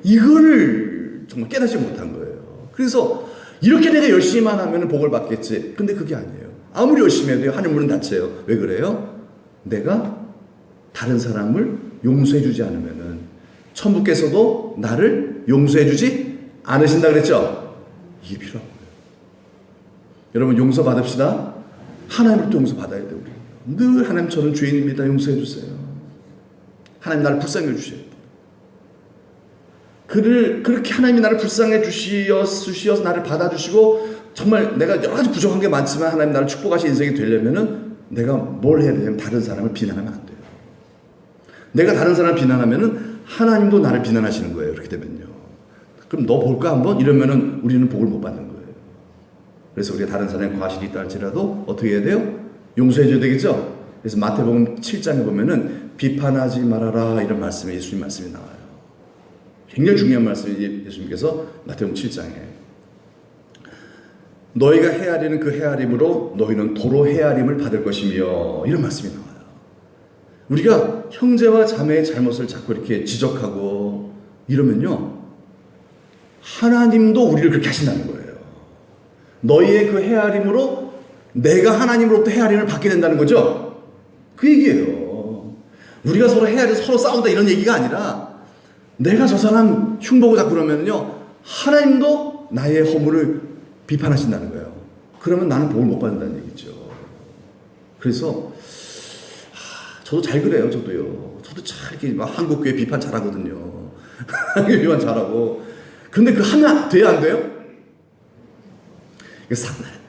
이걸 정말 깨닫지 못한 거예요. 그래서 이렇게 내가 열심히만 하면 복을 받겠지. 근데 그게 아니에요. 아무리 열심히 해도 하늘문은 닫혀요. 왜 그래요? 내가 다른 사람을 용서해주지 않으면은 천부께서도 나를 용서해주지 않으신다 그랬죠? 이게 필요한 거예요. 여러분, 용서 받읍시다. 하나님으로부터 용서 받아야 돼요. 우리 늘 하나님, 저는 죄인입니다. 용서해주세요. 하나님 나를 불쌍히 해주셔야 돼요. 그렇게 하나님이 나를 불쌍해 주시어서 나를 받아주시고, 정말 내가 여러 가지 부족한 게 많지만 하나님 나를 축복하신 인생이 되려면은 내가 뭘 해야 되냐면 다른 사람을 비난하면 안 돼요. 내가 다른 사람을 비난하면은 하나님도 나를 비난하시는 거예요. 그렇게 되면요. 그럼 너 볼까 한번? 이러면은 우리는 복을 못 받는 거예요. 그래서 우리가 다른 사람의 과실이 있다 할지라도 어떻게 해야 돼요? 용서해 줘야 되겠죠? 그래서 마태복음 7장에 보면은 비판하지 말아라, 이런 말씀이, 예수님 말씀이 나와요. 굉장히 중요한 말씀이 예수님께서 마태복음 7장에 너희가 헤아리는 그 헤아림으로 너희는 도로 헤아림을 받을 것이며, 이런 말씀이 나와요. 우리가 형제와 자매의 잘못을 자꾸 이렇게 지적하고 이러면요, 하나님도 우리를 그렇게 하신다는 거예요. 너희의 그 헤아림으로 내가 하나님으로부터 헤아림을 받게 된다는 거죠. 그 얘기예요. 우리가 서로 헤아려서 서로 싸운다 이런 얘기가 아니라, 내가 저 사람 흉보고 자꾸 그러면요, 하나님도 나의 허물을 비판하신다는 거예요. 그러면 나는 복을 못 받는다는 얘기죠. 그래서 저도 잘 그래요. 저도요. 저도 잘 이렇게 한국교회 비판 잘하거든요. 비판 잘하고. 근데 그 하면 돼야 안 돼요?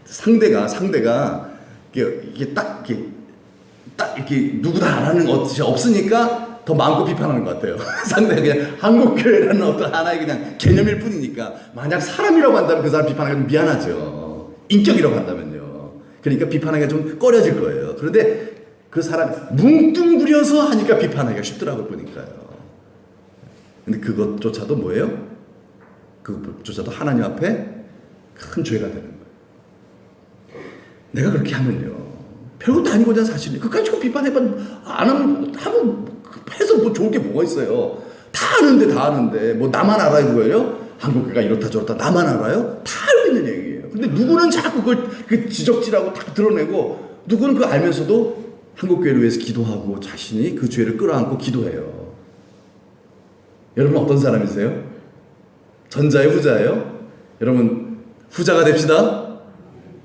상대가 이게 딱 이렇게 누구다라는 것이 없으니까 더 마음껏 비판하는 것 같아요. 상대가 그냥 한국교회라는 어떤 하나의 그냥 개념일 뿐이니까, 만약 사람이라고 한다면 그 사람 비판하기가 좀 미안하죠. 인격이라고 한다면요. 그러니까 비판하기가 좀 꺼려질 거예요. 그런데 그 사람 뭉뚱그려서 하니까 비판하기가 쉽더라고요, 보니까요. 근데 그것조차도 뭐예요? 그것조차도 하나님 앞에 큰 죄가 되는 거예요. 내가 그렇게 하면요, 별것도 아니고자 사실은 그까짓 비판해봐 안 하면 해서 뭐 좋을 게 뭐가 있어요? 다 아는데 뭐 나만 알아요 그거예요? 한국교회가 이렇다 저렇다 나만 알아요? 다 알고 있는 얘기예요. 근데 누구는 자꾸 그걸 지적질하고 다 드러내고, 누구는 그거 알면서도 한국교회를 위해서 기도하고 자신이 그 죄를 끌어안고 기도해요. 여러분 어떤 사람이세요? 전자예요, 후자예요? 여러분 후자가 됩시다.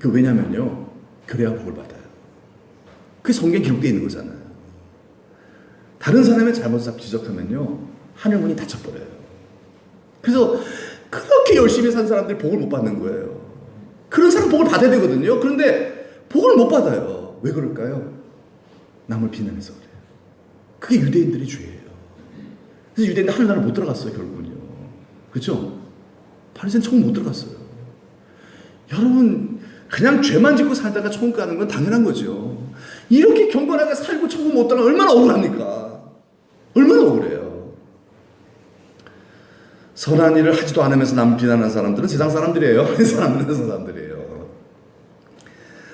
왜냐면요, 그래야 복을 받아요. 그게 성경에 기록되어 있는 거잖아요. 다른 사람의 잘못을 지적하면요, 하늘문이 닫혀버려요. 그래서 그렇게 열심히 산 사람들이 복을 못 받는 거예요. 그런 사람 복을 받아야 되거든요. 그런데 복을 못 받아요. 왜 그럴까요? 남을 비난해서 그래요. 그게 유대인들의 죄예요. 그래서 유대인들 하늘나라 못 들어갔어요, 결국은요. 그렇죠? 바리새인 천국 못 들어갔어요. 여러분, 그냥 죄만 짓고 살다가 천국 가는 건 당연한 거죠. 이렇게 경건하게 살고 천국 못 들어가면 얼마나 억울합니까? 얼마나 억울해요. 선한 일을 하지도 않으면서 남 비난하는 사람들은 세상 사람들이에요. 세상 사람들이에요.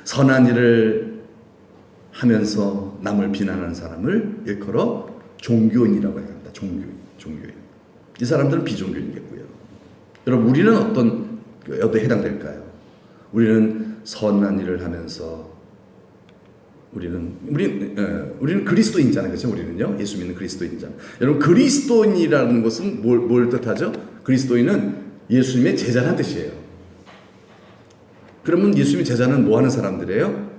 선한 일을 하면서 남을 비난하는 사람을 일컬어 종교인이라고 합니다. 종교인. 이 사람들은 비종교인이겠고요. 여러분, 우리는 어디에 해당될까요? 우리는 선한 일을 하면서 우리는 그리스도인이잖아요. 그렇죠? 우리는요, 예수 믿는 그리스도인이잖아요. 여러분, 그리스도인이라는 것은 뭘 뜻하죠? 그리스도인은 예수님의 제자라는 뜻이에요. 그러면 예수님의 제자는 뭐 하는 사람들이에요?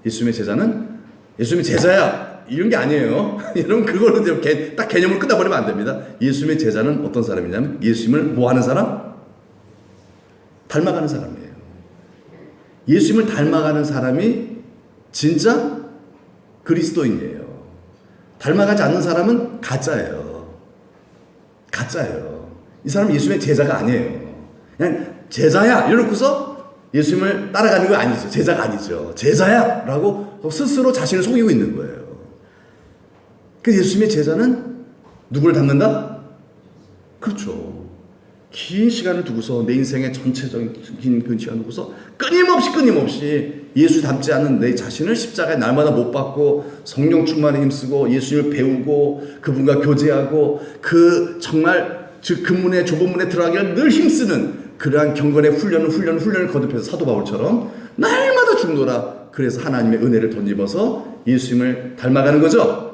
예수님의 제자는 예수님의 제자야 이런 게 아니에요. 여러분, 그걸로 딱 개념을 끝나버리면 안 됩니다. 예수님의 제자는 어떤 사람이냐면 예수님을 뭐 하는 사람? 닮아가는 사람이에요. 예수님을 닮아가는 사람이 진짜 그리스도인이에요. 닮아가지 않는 사람은 가짜예요. 이 사람은 예수님의 제자가 아니에요. 그냥 제자야 이러고서 예수님을 따라가는 거 아니죠. 제자가 아니죠. 제자야 라고 스스로 자신을 속이고 있는 거예요. 그 예수님의 제자는 누구를 닮는다? 그렇죠. 긴 시간을 두고서, 내 인생의 전체적인 그 시간을 두고서 끊임없이 예수 닮지 않는 내 자신을 십자가에 날마다 못 박고 성령 충만에 힘쓰고 예수님을 배우고 그분과 교제하고 정말 근문에 좁은 문에 들어가기를 늘 힘쓰는 그러한 경건의 훈련을 거듭해서 사도 바울처럼 날마다 죽노라. 그래서 하나님의 은혜를 덧입어서 예수님을 닮아가는 거죠.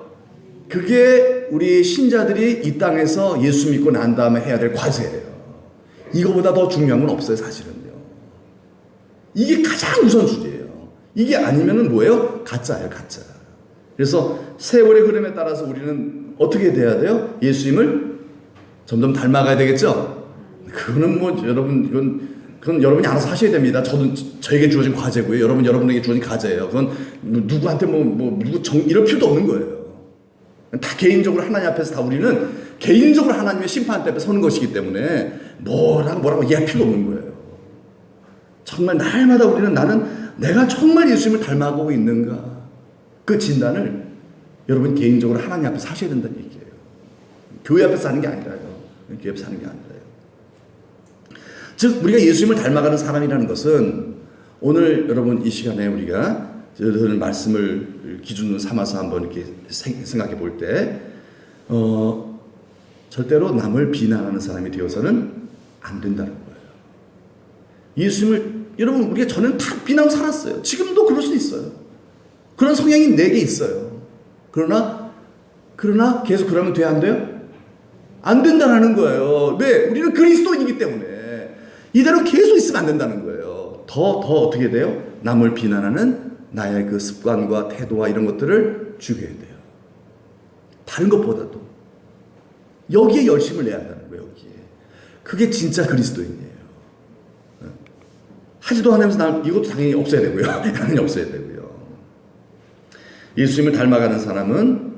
그게 우리 신자들이 이 땅에서 예수 믿고 난 다음에 해야 될 과제예요. 이거보다 더 중요한 건 없어요, 사실은요. 이게 가장 우선순위예요. 이게 아니면은 뭐예요? 가짜예요, 가짜. 그래서 세월의 흐름에 따라서 우리는 어떻게 돼야 돼요? 예수님을 점점 닮아가야 되겠죠? 그거는 그건 여러분이 알아서 하셔야 됩니다. 저에게 주어진 과제고요. 여러분에게 주어진 과제예요. 그건 누구한테 이럴 필요도 없는 거예요. 다 개인적으로 하나님 앞에서 다 우리는 개인적으로 하나님의 심판 앞에 서는 것이기 때문에 뭐라고 이해할 필요도 없는 거예요. 정말 날마다 우리는 내가 정말 예수님을 닮아가고 있는가, 그 진단을 여러분 개인적으로 하나님 앞에서 하셔야 된다는 얘기예요. 교회 앞에서 하는 게 아니라요. 교회 앞에서 하는 게 아니라요. 즉 우리가 예수님을 닮아가는 사람이라는 것은, 오늘 여러분 이 시간에 우리가 오늘 말씀을 기준으로 삼아서 한번 이렇게 생각해 볼 때, 절대로 남을 비난하는 사람이 되어서는 안 된다는 거예요. 예수님을, 여러분, 우리가 전에는 다 비난하고 살았어요. 지금도 그럴 수 있어요. 그런 성향이 내게 있어요. 그러나 계속 그러면 돼요, 안 돼요? 안 된다는 거예요. 왜? 우리는 그리스도인이기 때문에. 이대로 계속 있으면 안 된다는 거예요. 더 어떻게 돼요? 남을 비난하는 나의 그 습관과 태도와 이런 것들을 죽여야 돼요. 다른 것보다도 여기에 열심을 내야 한다는 거예요. 여기에. 그게 진짜 그리스도인이에요. 하지도 않으면서 이것도 당연히 없어야 되고요. 당연히 없어야 되고요. 예수님을 닮아가는 사람은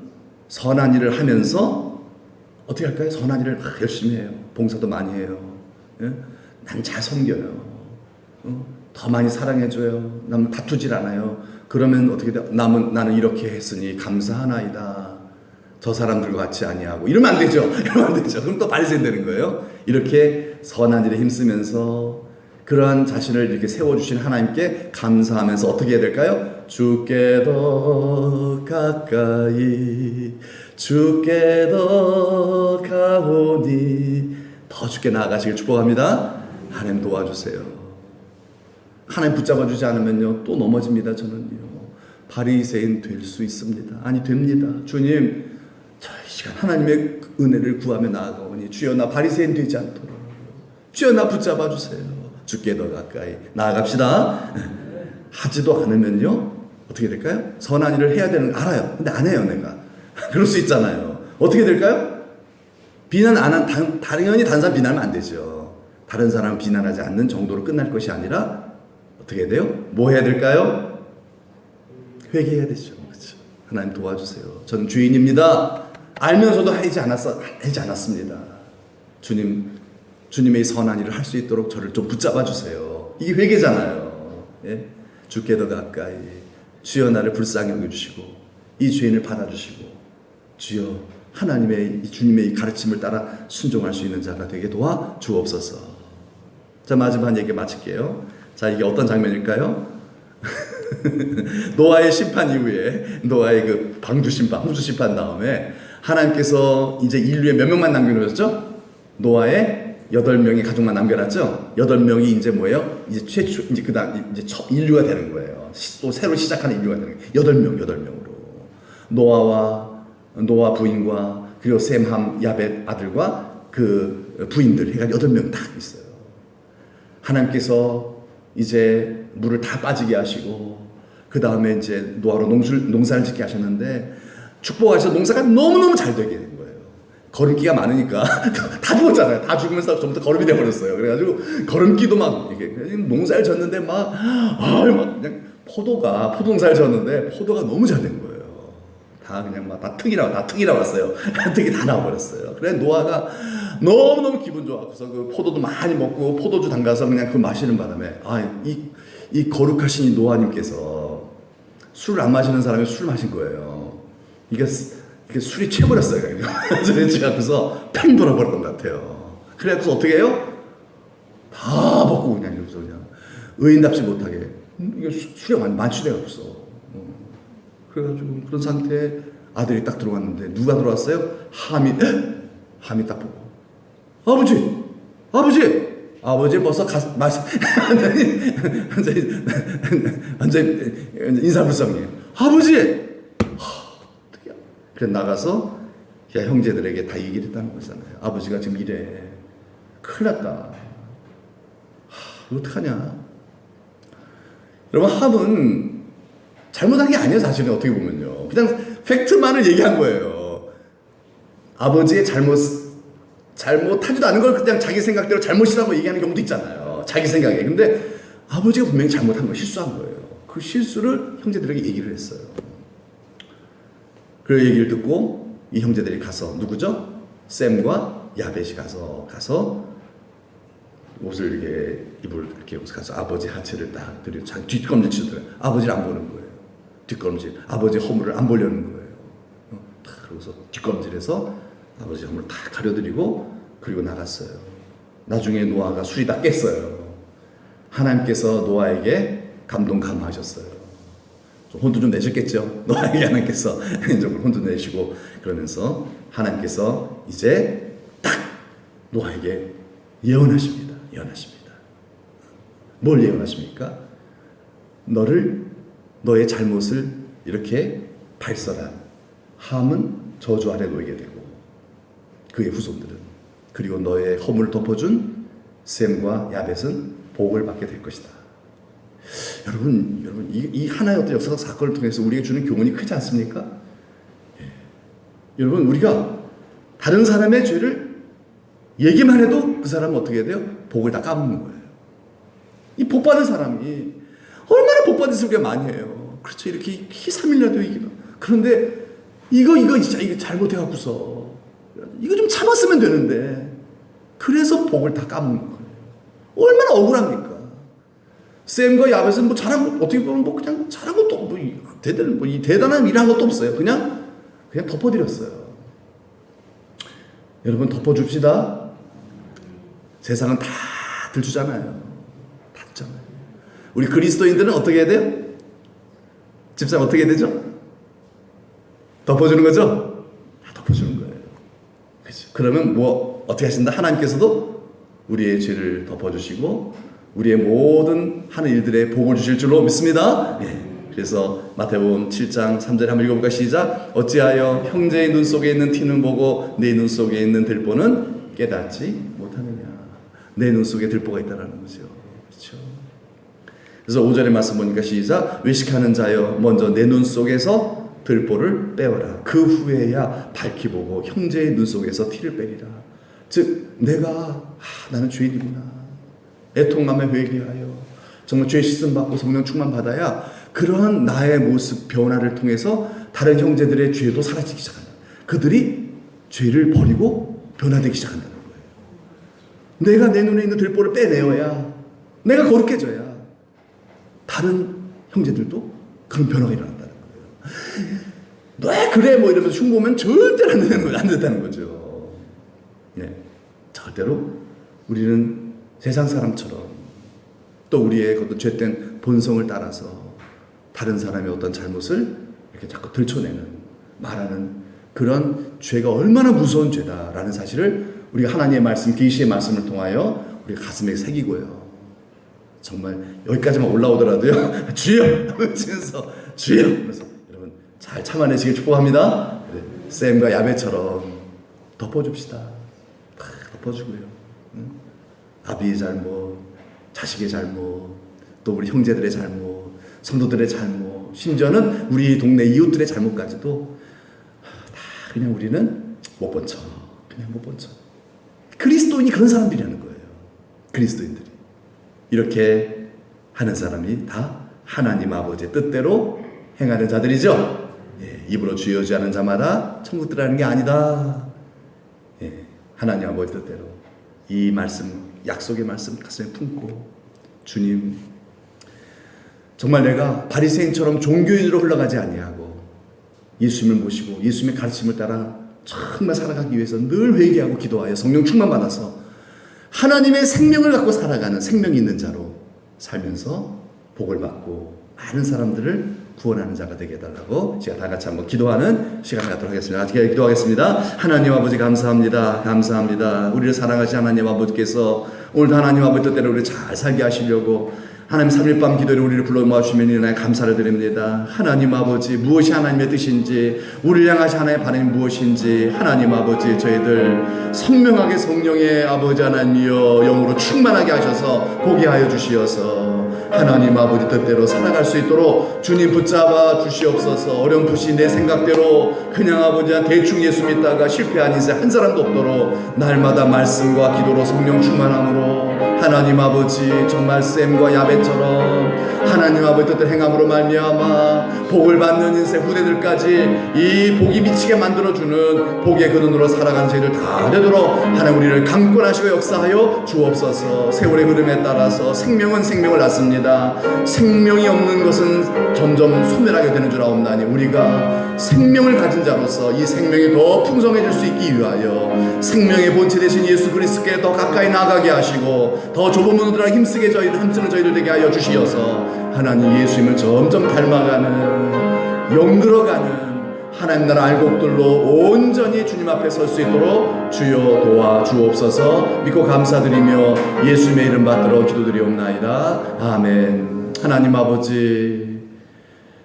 선한 일을 하면서 어떻게 할까요? 선한 일을 열심히 해요. 봉사도 많이 해요. 난 잘 섬겨요. 더 많이 사랑해줘요. 남 다투질 않아요. 그러면 어떻게 돼? 나는 이렇게 했으니 감사하나이다. 저 사람들과 같이 아니하고 이러면 안 되죠. 이러면 안 되죠. 그럼 또 바리새인 되는 거예요. 이렇게 선한 일에 힘쓰면서 그러한 자신을 이렇게 세워주신 하나님께 감사하면서 어떻게 해야 될까요? 주께 더 가까이 주께 더 가오니 더 주께 나아가시길 축복합니다. 하나님 도와주세요. 하나님 붙잡아주지 않으면요 또 넘어집니다. 저는요 바리새인 될 수 있습니다. 아니 됩니다. 주님 저 이 시간 하나님의 은혜를 구하며 나아가오니 주여 나 바리새인 되지 않도록 주여 나 붙잡아 주세요. 주께 더 가까이 나아갑시다. 하지도 않으면요 어떻게 될까요? 선한 일을 해야 되는 거 알아요. 근데 안 해요 내가. 그럴 수 있잖아요. 어떻게 될까요? 비난 안 한 당연히 다른 사람 비난하면 안 되죠. 다른 사람 비난하지 않는 정도로 끝날 것이 아니라 어떻게 해야 돼요? 뭐 해야 될까요? 회개해야 되죠. 그렇죠? 하나님 도와주세요. 저는 죄인입니다. 알면서도 하지 않았습니다. 주님의 선한 일을 할 수 있도록 저를 좀 붙잡아 주세요. 이게 회개잖아요. 예? 주께 더 가까이 주여 나를 불쌍히 여겨주시고 이 죄인을 받아주시고 주여 하나님의 주님의 가르침을 따라 순종할 수 있는 자가 되게 도와 주옵소서. 자 마지막 얘기 마칠게요. 자 이게 어떤 장면일까요? 노아의 심판 이후에 노아의 그 방주 심판, 홍수 심판 다음에 하나님께서 이제 인류에 몇 명만 남겨놓으셨죠? 노아의 8명의 가족만 남겨놨죠? 8명이 이제 뭐예요? 이제 최초, 이제 그다음, 이제 인류가 되는 거예요. 또 새로 시작하는 인류가 되는 거예요. 8명으로. 노아 부인과, 그리고 셈, 함, 야벳 아들과 그 부인들, 해가 8명 다 있어요. 하나님께서 이제 물을 다 빠지게 하시고, 그 다음에 이제 노아로 농사를 짓게 하셨는데, 축복하셔서 농사가 너무너무 잘 되게 된 거예요. 거름기가 많으니까 다 죽었잖아요. 다 죽으면서 전부터 거름이 돼버렸어요. 그래가지고 거름기도 막 이게 농사를 졌는데 막 그냥 포도농사를 졌는데 포도가 너무 잘 된 거예요. 다 그냥 막 다 특이 나왔어요. 특이 다 나와버렸어요. 그래 노아가 너무너무 기분 좋아서 그 포도도 많이 먹고 포도주 담가서 그냥 그 마시는 바람에 이 거룩하신 이 노아님께서 술을 안 마시는 사람이 술 마신 거예요. 이게 술이 채버렸어요. 그래서 팽 돌아버렸던 것 같아요. 그래서 어떻게 해요? 다 먹고 그냥 이러면서 그냥 의인답지 못하게 이게 술이 많이 취해가지고 그래가지고 그런 상태에 아들이 딱 들어왔는데 누가 들어왔어요? 함이 딱 보고 아버지 벌써 완전히 인사불성이에요. 아버지 그래 나가서 형제들에게 다 얘기를 했다는 거잖아요. 아버지가 지금 이래. 큰일 났다. 어떡하냐. 여러분 함은 잘못한 게 아니에요. 사실은 어떻게 보면요. 그냥 팩트만을 얘기한 거예요. 아버지의 잘못하지도 않은 걸 그냥 자기 생각대로 잘못이라고 얘기하는 경우도 있잖아요. 자기 생각에. 근데 아버지가 분명히 잘못한 거예요. 실수한 거예요. 그 실수를 형제들에게 얘기를 했어요. 그 얘기를 듣고 이 형제들이 가서 누구죠? 셈과 야벳이 가서 옷을 이렇게 가서 아버지 하체를 딱 들이고 뒷걸음질 치더래요. 아버지를 안 보는 거예요. 뒷걸음질. 아버지 허물을 안 보려는 거예요. 그러고서 뒷걸음질해서 아버지 허물을 다 가려드리고 그리고 나갔어요. 나중에 노아가 술이 다 깼어요. 하나님께서 노아에게 감동하셨어요. 혼도 좀 내셨겠죠. 노아에게 하나님께서 혼도 내시고 그러면서 하나님께서 이제 딱 노아에게 예언하십니다. 뭘 예언하십니까? 너의 잘못을 이렇게 발설한 함은 저주 아래 놓이게 되고 그의 후손들은 그리고 너의 허물을 덮어준 셈과 야벳은 복을 받게 될 것이다. 여러분 이 하나의 어떤 역사적 사건을 통해서 우리에게 주는 교훈이 크지 않습니까? 여러분 우리가 다른 사람의 죄를 얘기만 해도 그 사람은 어떻게 돼요? 복을 다 까먹는 거예요. 이 복 받은 사람이 얼마나 복 받은 소리가 많이 해요. 그렇죠. 이렇게 희삼일라도 이기다. 그런데 이거 진짜 이거 잘못해갖고서 이거 좀 참았으면 되는데 그래서 복을 다 까먹는 거예요. 얼마나 억울합니까? 샘과 야벳은 뭐 잘한 것, 어떻게 보면 뭐 그냥 잘한 것도 뭐 이 대단한 일한 것도 없어요. 그냥 덮어드렸어요. 여러분 덮어줍시다. 세상은 다들 주잖아요. 다 주잖아요. 우리 그리스도인들은 어떻게 해야 돼요? 집사님 어떻게 해야 되죠? 덮어주는 거죠? 다 덮어주는 거예요. 그렇죠. 그러면 뭐 어떻게 하신다? 하나님께서도 우리의 죄를 덮어주시고 우리의 모든 하는 일들에 복을 주실 줄로 믿습니다. 네. 그래서 마태복음 7장 3절에 한번 읽어볼까? 시작. 어찌하여 형제의 눈 속에 있는 티는 보고 내 눈 속에 있는 들보는 깨닫지 못하느냐. 내 눈 속에 들보가 있다는 거죠. 그렇죠. 그래서 5절의 말씀 보니까 시작. 외식하는 자여 먼저 내 눈 속에서 들보를 빼어라. 그 후에야 밝히 보고 형제의 눈 속에서 티를 빼리라. 즉 내가 나는 죄인이구나. 애통함에 회개하여 정말 죄 씻음 받고 성령 충만 받아야 그러한 나의 모습 변화를 통해서 다른 형제들의 죄도 사라지기 시작한다. 그들이 죄를 버리고 변화되기 시작한다는 거예요. 내가 내 눈에 있는 들보를 빼내어야 내가 거룩해져야 다른 형제들도 그런 변화가 일어난다는 거예요. 왜 그래 뭐 이러면서 흉보면 절대로 안 된다는 거죠. 네, 절대로 우리는 세상 사람처럼 또 우리의 어떤 죄된 본성을 따라서 다른 사람의 어떤 잘못을 이렇게 자꾸 들춰내는 말하는 그런 죄가 얼마나 무서운 죄다라는 사실을 우리가 하나님의 말씀, 계시의 말씀을 통하여 우리 가슴에 새기고요. 정말 여기까지만 올라오더라도요. 주여! 하면서 주여! 하면서 여러분 잘 참아내시길 축복합니다. 샘과 야벳처럼 덮어줍시다. 덮어주고요. 아비의 잘못, 자식의 잘못, 또 우리 형제들의 잘못, 성도들의 잘못, 심지어는 우리 동네 이웃들의 잘못까지도 다 그냥 우리는 못 본 척, 그냥 못 본 척. 그리스도인이 그런 사람들이라는 거예요. 그리스도인들이. 이렇게 하는 사람이 다 하나님 아버지의 뜻대로 행하는 자들이죠. 예, 입으로 주여지하는 자마다 천국 들어가는 게 아니다. 예, 하나님 아버지 뜻대로 이 말씀, 약속의 말씀 가슴에 품고 주님 정말 내가 바리새인처럼 종교인으로 흘러가지 아니하고 예수님을 모시고 예수님의 가르침을 따라 정말 살아가기 위해서 늘 회개하고 기도하여 성령 충만 받아서 하나님의 생명을 갖고 살아가는 생명이 있는 자로 살면서 복을 받고 많은 사람들을 구원하는 자가 되게 해달라고 제가 다 같이 한번 기도하는 시간을 갖도록 하겠습니다. 같이 기도하겠습니다. 하나님 아버지 감사합니다. 감사합니다. 우리를 사랑하신 하나님 아버지께서 오늘도 하나님 아버지 뜻대로 우리를 잘 살게 하시려고 하나님 3일 밤 기도로 우리를 불러 모아주시면 이날 감사를 드립니다. 하나님 아버지 무엇이 하나님의 뜻인지 우리를 향하신 하나님의 반응이 무엇인지 하나님 아버지 저희들 선명하게 성령의 아버지 하나님이여 영으로 충만하게 하셔서 보게 하여 주시어서 하나님 아버지 뜻대로 살아갈 수 있도록 주님 붙잡아 주시옵소서. 어렴풋이 내 생각대로 그냥 아버지 대충 예수 믿다가 실패한 인생 한 사람도 없도록 날마다 말씀과 기도로 성령 충만함으로 하나님 아버지 정말 샘과 야벳처럼 하나님 아버지 뜻대로 행함으로 말미암아 복을 받는 인생 후대들까지 이 복이 미치게 만들어주는 복의 근원으로 살아가는 저희들 다 되도록 하나님 우리를 강권하시고 역사하여 주옵소서. 세월의 흐름에 따라서 생명은 생명을 낳습니다. 생명이 없는 것은 점점 소멸하게 되는 줄 아옵나니 우리가 생명을 가진 자로서 이 생명이 더 풍성해질 수 있기 위하여 생명의 본체 되신 예수 그리스도께 더 가까이 나가게 하시고 더 좁은 문으로 들어가 힘쓰는 저희들 되게 하여 주시어서 하나님 예수님을 점점 닮아가는 영들어가는 하나님 나라 알곡들로 온전히 주님 앞에 설 수 있도록 주여 도와주옵소서. 믿고 감사드리며 예수님의 이름 받들어 기도드리옵나이다. 아멘. 하나님 아버지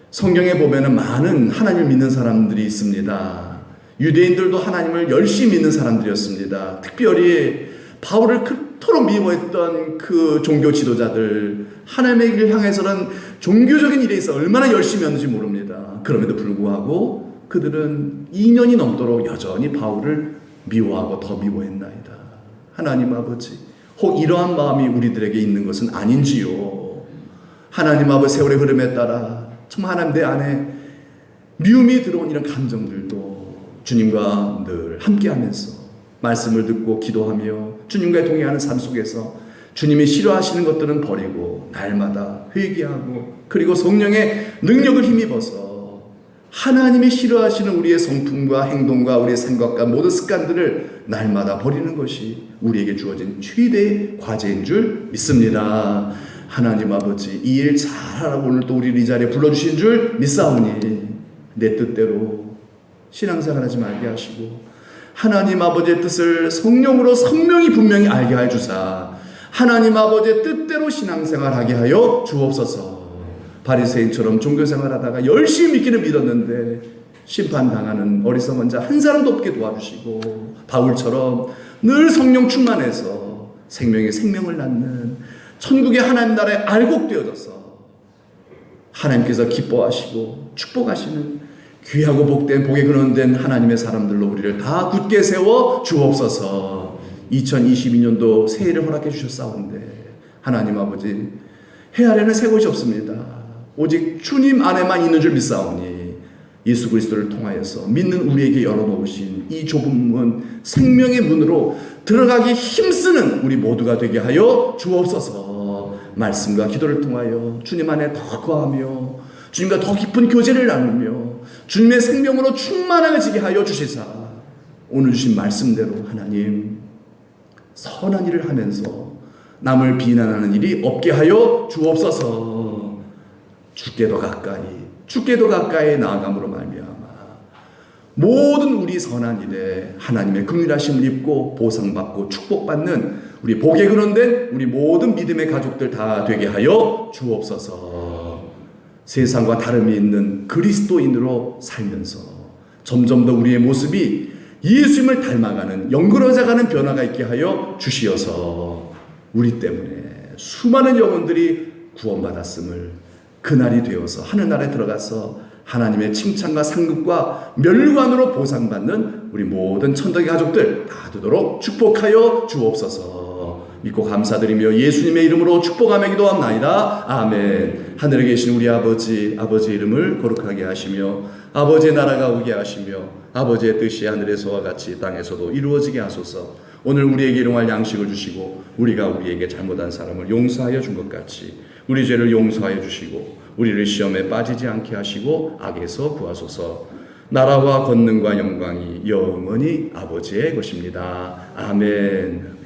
성경에 보면은 많은 하나님을 믿는 사람들이 있습니다. 유대인들도 하나님을 열심히 믿는 사람들이었습니다. 특별히 바울을 그토록 미워했던 그 종교 지도자들 하나님의 길을 향해서는 종교적인 일에 있어 얼마나 열심히 했는지 모릅니다. 그럼에도 불구하고 그들은 2년이 넘도록 여전히 바울을 미워하고 더 미워했나이다. 하나님 아버지, 혹 이러한 마음이 우리들에게 있는 것은 아닌지요. 하나님 아버지, 세월의 흐름에 따라 정말 하나님 내 안에 미움이 들어온 이런 감정들도 주님과 늘 함께하면서 말씀을 듣고 기도하며 주님과 동행하는 삶 속에서 주님이 싫어하시는 것들은 버리고 날마다 회개하고 그리고 성령의 능력을 힘입어서 하나님이 싫어하시는 우리의 성품과 행동과 우리의 생각과 모든 습관들을 날마다 버리는 것이 우리에게 주어진 최대의 과제인 줄 믿습니다. 하나님 아버지, 이 일 잘하라고 오늘 또 우리를 이 자리에 불러주신 줄 믿사오니 내 뜻대로 신앙생활하지 말게 하시고 하나님 아버지의 뜻을 성령으로 성령이 분명히 알게 하여 주사 하나님 아버지의 뜻대로 신앙생활하게 하여 주옵소서. 바리새인처럼 종교생활하다가 열심히 믿기는 믿었는데 심판당하는 어리석은 자 한 사람도 없게 도와주시고 바울처럼 늘 성령 충만해서 생명의 생명을 낳는 천국의 하나님 나라에 알곡되어져서 하나님께서 기뻐하시고 축복하시는 귀하고 복된 복에 근원된 하나님의 사람들로 우리를 다 굳게 세워 주옵소서. 2022년도 새해를 허락해 주셨사온데 하나님 아버지, 해 아래는 새 곳이 없습니다. 오직 주님 안에만 있는 줄 믿사오니 예수 그리스도를 통하여서 믿는 우리에게 열어놓으신 이 좁은 문, 생명의 문으로 들어가기 힘쓰는 우리 모두가 되게 하여 주옵소서. 말씀과 기도를 통하여 주님 안에 더 거하며 주님과 더 깊은 교제를 나누며 주님의 생명으로 충만해지게 하여 주시사 오늘 주신 말씀대로 하나님 선한 일을 하면서 남을 비난하는 일이 없게 하여 주옵소서. 주께 더 가까이 나아감으로 말미암아 모든 우리 선한 일에 하나님의 긍휼하심을 입고 보상받고 축복받는 우리 복에 근원된 우리 모든 믿음의 가족들 다 되게 하여 주옵소서. 세상과 다름이 있는 그리스도인으로 살면서 점점 더 우리의 모습이 예수님을 닮아가는 영그러져가는 변화가 있게 하여 주시어서 우리 때문에 수많은 영혼들이 구원받았음을 그날이 되어서 하늘나라에 들어가서 하나님의 칭찬과 상급과 멸관으로 보상받는 우리 모든 천덕의 가족들 다 되도록 축복하여 주옵소서. 믿고 감사드리며 예수님의 이름으로 축복하며 기도합나이다. 아멘. 하늘에 계신 우리 아버지, 아버지의 이름을 거룩하게 하시며 아버지의 나라가 오게 하시며 아버지의 뜻이 하늘에서와 같이 땅에서도 이루어지게 하소서. 오늘 우리에게 일용할 양식을 주시고 우리가 우리에게 잘못한 사람을 용서하여 준 것 같이 우리 죄를 용서하여 주시고 우리를 시험에 빠지지 않게 하시고 악에서 구하소서. 나라와 권능과 영광이 영원히 아버지의 것입니다. 아멘.